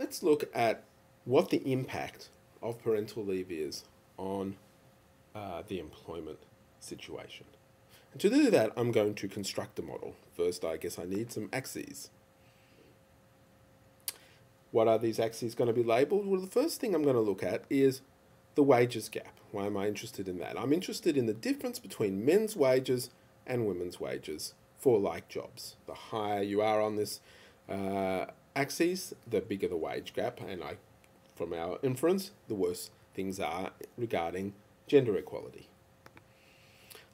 Let's look at what the impact of parental leave is on the employment situation. And to do that, I'm going to construct a model. First, I guess I need some axes. What are these axes going to be labelled? Well, the first thing I'm going to look at is the wages gap. Why am I interested in that? I'm interested in the difference between men's wages and women's wages for like jobs. The higher you are on this axis, the bigger the wage gap, and from our inference, the worse things are regarding gender equality.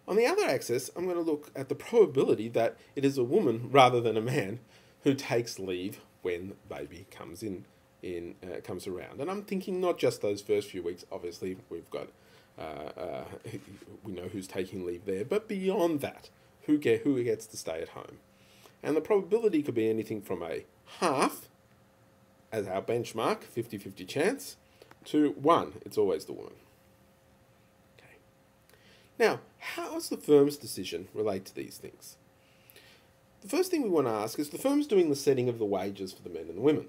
On the other axis, I'm going to look at the probability that it is a woman rather than a man who takes leave when baby comes comes around. And I'm thinking not just those first few weeks. Obviously, we've got we know who's taking leave there, but beyond that, who gets to stay at home. And the probability could be anything from a half, as our benchmark, 50-50 chance, to 1, it's always the woman. Okay. Now, how does the firm's decision relate to these things? The first thing we want to ask is, the firm's doing the setting of the wages for the men and the women.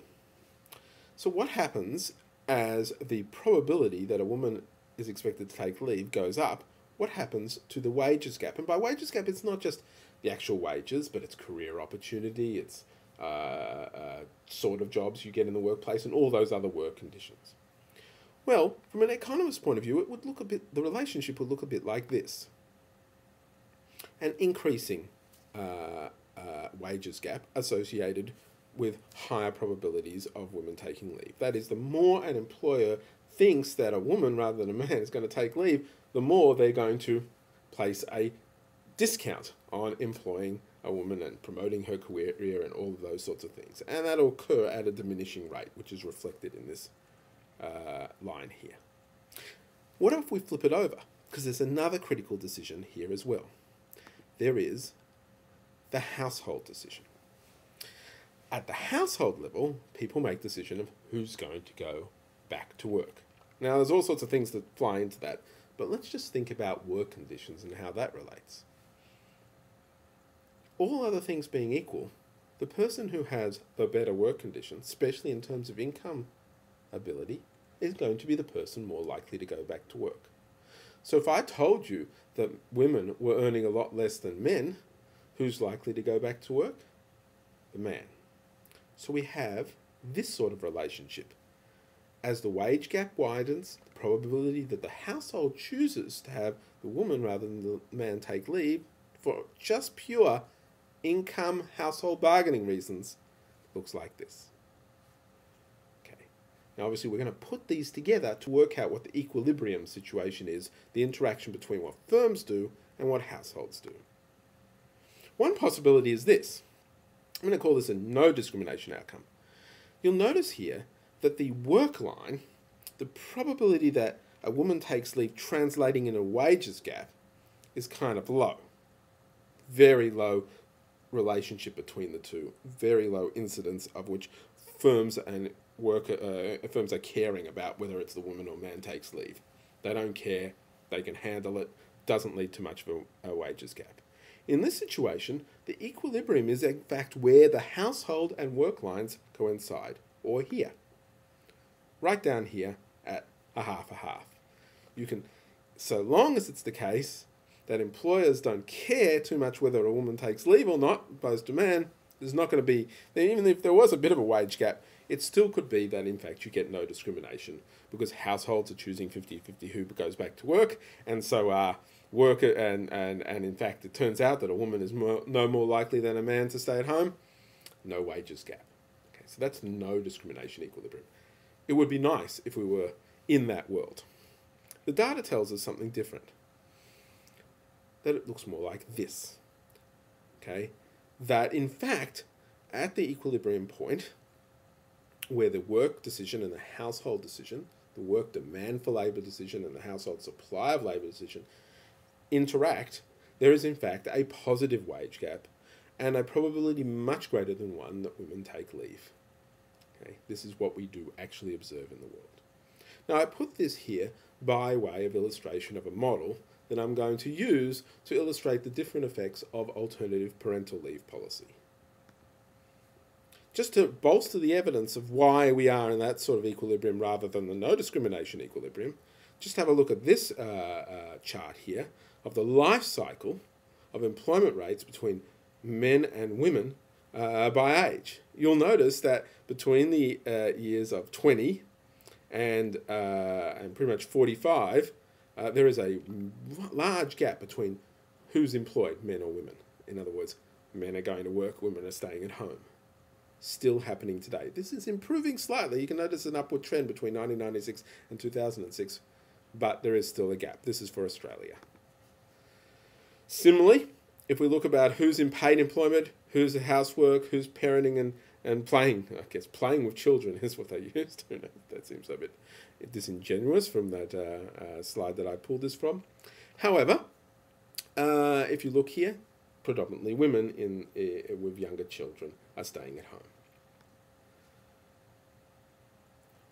So what happens as the probability that a woman is expected to take leave goes up? What happens to the wages gap? And by wages gap, it's not just the actual wages, but it's career opportunity, it's sort of jobs you get in the workplace, and all those other work conditions. Well, from an economist's point of view, it would look the relationship would look a bit like this. An increasing wages gap associated with higher probabilities of women taking leave. That is, the more an employer thinks that a woman rather than a man is going to take leave, the more they're going to place a discount on employing a woman and promoting her career and all of those sorts of things. And that'll occur at a diminishing rate, which is reflected in this line here. What if we flip it over? Because there's another critical decision here as well. There is the household decision. At the household level, people make the decision of who's going to go back to work. Now, there's all sorts of things that fly into that, but let's just think about work conditions and how that relates. All other things being equal, the person who has the better work conditions, especially in terms of income ability, is going to be the person more likely to go back to work. So if I told you that women were earning a lot less than men, who's likely to go back to work? The man. So we have this sort of relationship. As the wage gap widens, the probability that the household chooses to have the woman rather than the man take leave for just pure income household bargaining reasons looks like this. Okay. Now obviously we're going to put these together to work out what the equilibrium situation is, the interaction between what firms do and what households do. One possibility is this. I'm going to call this a no discrimination outcome. You'll notice here that the work line, the probability that a woman takes leave translating in a wages gap, is kind of low. Very low relationship between the two. Very low incidence of which firms and firms are caring about whether it's the woman or man takes leave. They don't care. They can handle it. Doesn't lead to much of a wages gap. In this situation, the equilibrium is in fact where the household and work lines coincide, or here. Right down here at a half. You can, so long as it's the case that employers don't care too much whether a woman takes leave or not, opposed to man, there's not going to be, even if there was a bit of a wage gap, it still could be that in fact you get no discrimination because households are choosing 50-50 who goes back to work, and so worker and in fact it turns out that a woman is no more likely than a man to stay at home. No wages gap. Okay, so that's no discrimination equilibrium. It would be nice if we were in that world. The data tells us something different. That it looks more like this. Okay, that in fact at the equilibrium point where the work decision and the household decision, the work demand for labour decision and the household supply of labour decision interact, there is in fact a positive wage gap and a probability much greater than 1 that women take leave. Okay, this is what we do actually observe in the world. Now I put this here by way of illustration of a model that I'm going to use to illustrate the different effects of alternative parental leave policy. just to bolster the evidence of why we are in that sort of equilibrium rather than the no discrimination equilibrium, just have a look at this chart here of the life cycle of employment rates between men and women by age. You'll notice that between the years of 20 and pretty much 45, there is a large gap between who's employed, men or women. In other words, men are going to work, women are staying at home. Still happening today. This is improving slightly. You can notice an upward trend between 1996 and 2006, but there is still a gap. This is for Australia. Similarly, if we look about who's in paid employment, who's at housework, who's parenting and playing, I guess playing with children is what they used to. That seems a bit disingenuous from that slide that I pulled this from. However, if you look here, predominantly women with younger children are staying at home.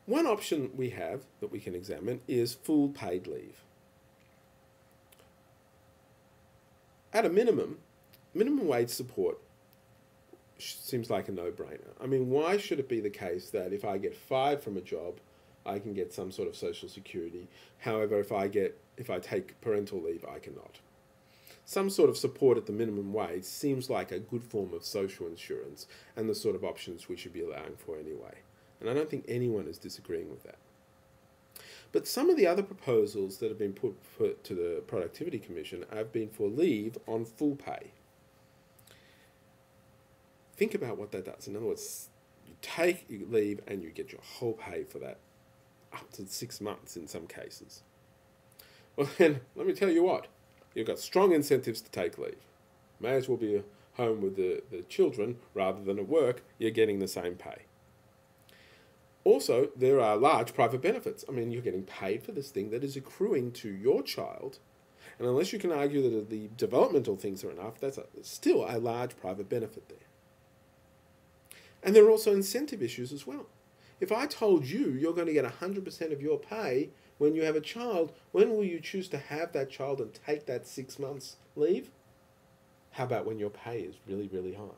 One option we have that we can examine is full paid leave. At a minimum wage support seems like a no-brainer. I mean, why should it be the case that if I get fired from a job, I can get some sort of social security? However, if I take parental leave, I cannot. Some sort of support at the minimum wage seems like a good form of social insurance and the sort of options we should be allowing for anyway. And I don't think anyone is disagreeing with that. But some of the other proposals that have been put to the Productivity Commission have been for leave on full pay. Think about what that does. In other words, you take your leave and you get your whole pay for that, up to 6 months in some cases. Well then, let me tell you what, you've got strong incentives to take leave. May as well be home with the children rather than at work, you're getting the same pay. Also, there are large private benefits. I mean, you're getting paid for this thing that is accruing to your child, and unless you can argue that the developmental things are enough, that's still a large private benefit there. And there are also incentive issues as well. If I told you you're going to get 100% of your pay when you have a child, when will you choose to have that child and take that 6 months leave? How about when your pay is really, really high?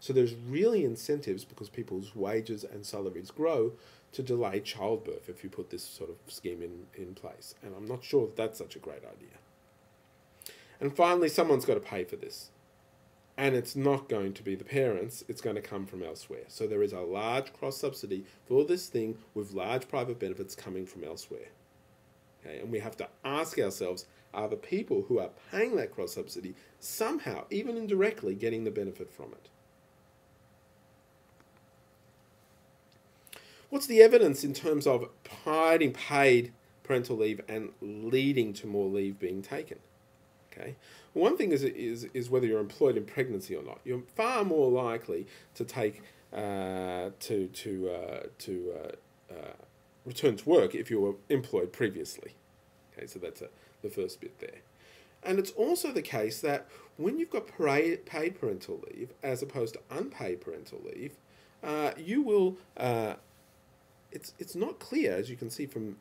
So there's really incentives, because people's wages and salaries grow, to delay childbirth if you put this sort of scheme in place. And I'm not sure that that's such a great idea. And finally, someone's got to pay for this. And it's not going to be the parents, it's going to come from elsewhere. So there is a large cross-subsidy for this thing with large private benefits coming from elsewhere. Okay? And we have to ask ourselves, are the people who are paying that cross-subsidy somehow, even indirectly, getting the benefit from it? What's the evidence in terms of providing paid parental leave and leading to more leave being taken? Okay. One thing is whether you're employed in pregnancy or not. You're far more likely to take return to work if you were employed previously. Okay, so that's the first bit there. And it's also the case that when you've got paid parental leave as opposed to unpaid parental leave, you will. It's not clear, as you can see from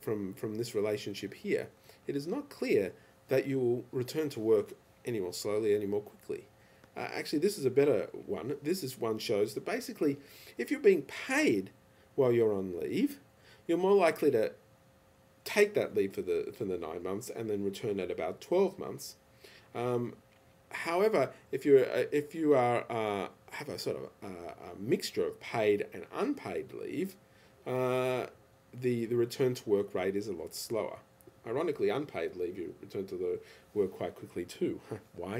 this relationship here. It is not clear that you will return to work any more slowly, any more quickly. Actually, this is a better one. This one shows that basically, if you're being paid while you're on leave, you're more likely to take that leave for the 9 months and then return at about 12 months. However, if you have a sort of a mixture of paid and unpaid leave, the return to work rate is a lot slower. Ironically, unpaid leave, you return to the work quite quickly too. Why?